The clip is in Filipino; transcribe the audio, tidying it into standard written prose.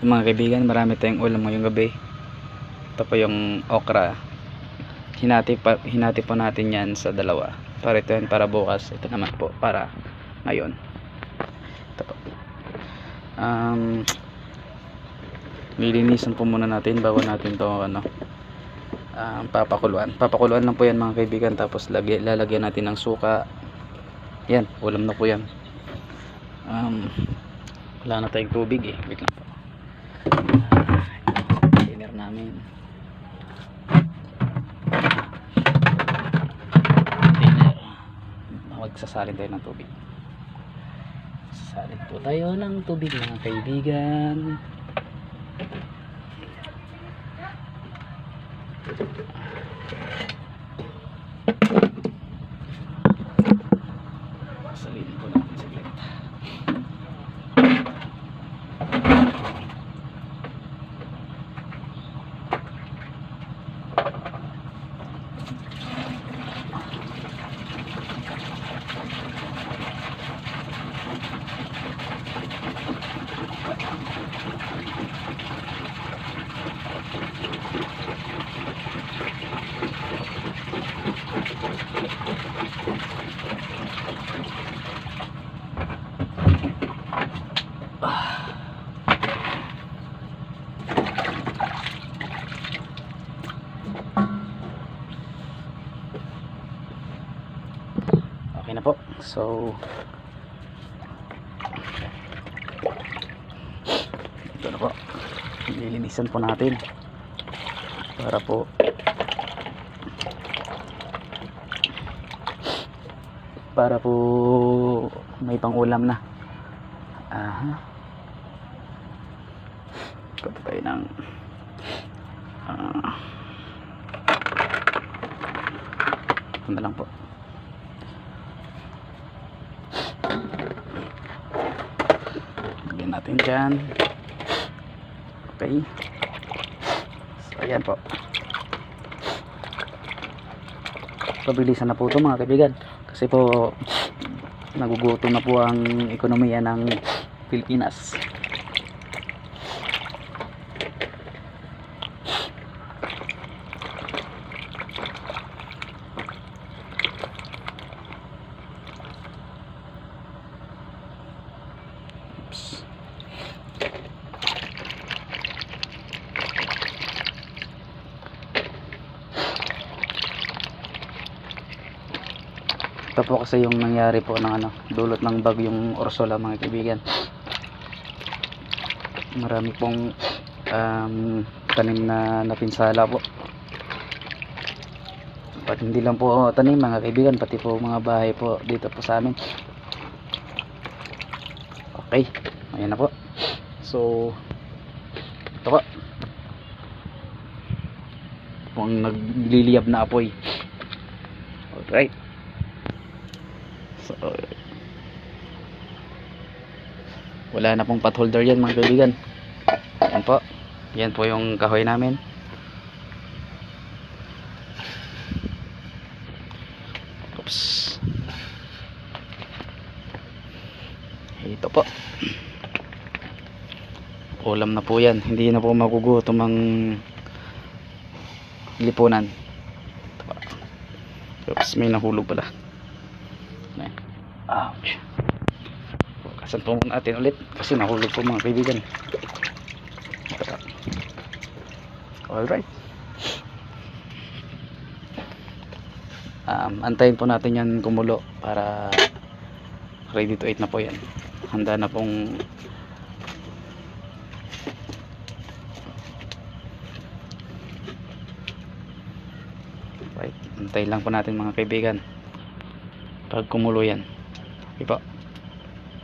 Mga kaibigan, marami tayong ulam ngayong gabi. Ito po yung okra. Hinati po natin yan sa dalawa. Para ito yan para bukas. Ito naman po para ngayon. Ito po. Nilinisan po muna natin bago natin to papakuluan lang po yan mga kaibigan. Tapos lalagyan natin ng suka. Yan, ulam na po yan. Wala na tayong tubig eh. Wait lang po. Dinner namin. Dinner. Magsasalin tayo ng tubig. Sasalin po tayo ng tubig mga kaibigan. Salin po natin saglit. Okay na po. So ito na po. Lilinisan po natin para po may pang-ulam na. Ito tayo ng ito na lang po. Lagyan natin dyan. Okay. So ayan po. Pabilisan na po ito mga kaibigan. Kasi po nagugutom na po ang ekonomiya ng Pilipinas. Oops. Ito po kasi yung nangyari po ng dulot ng bagyong Ursula mga kaibigan. Marami pong tanim na napinsala po. Pati hindi lang po tanim mga kaibigan, pati po mga bahay po dito po sa amin. Okay, ayan na po. So ito po pong nagliliyab na apoy. Alright. So, wala na pong pot holder yan mga kaibigan. Yan po. Yan po yung kahoy namin. Oops. Ito po. Ulam na po yan. Hindi na po magugutom ang lipunan. Ito po. Oops, may nahulog pala. Ouch. Kasan po natin ulit kasi nahulog po mga kaibigan. Alright. Antayin po natin yan kumulo para ready to eat na po yan. Handa na pong right. Antayin lang po natin mga kaibigan pag kumulo yan. Okay po.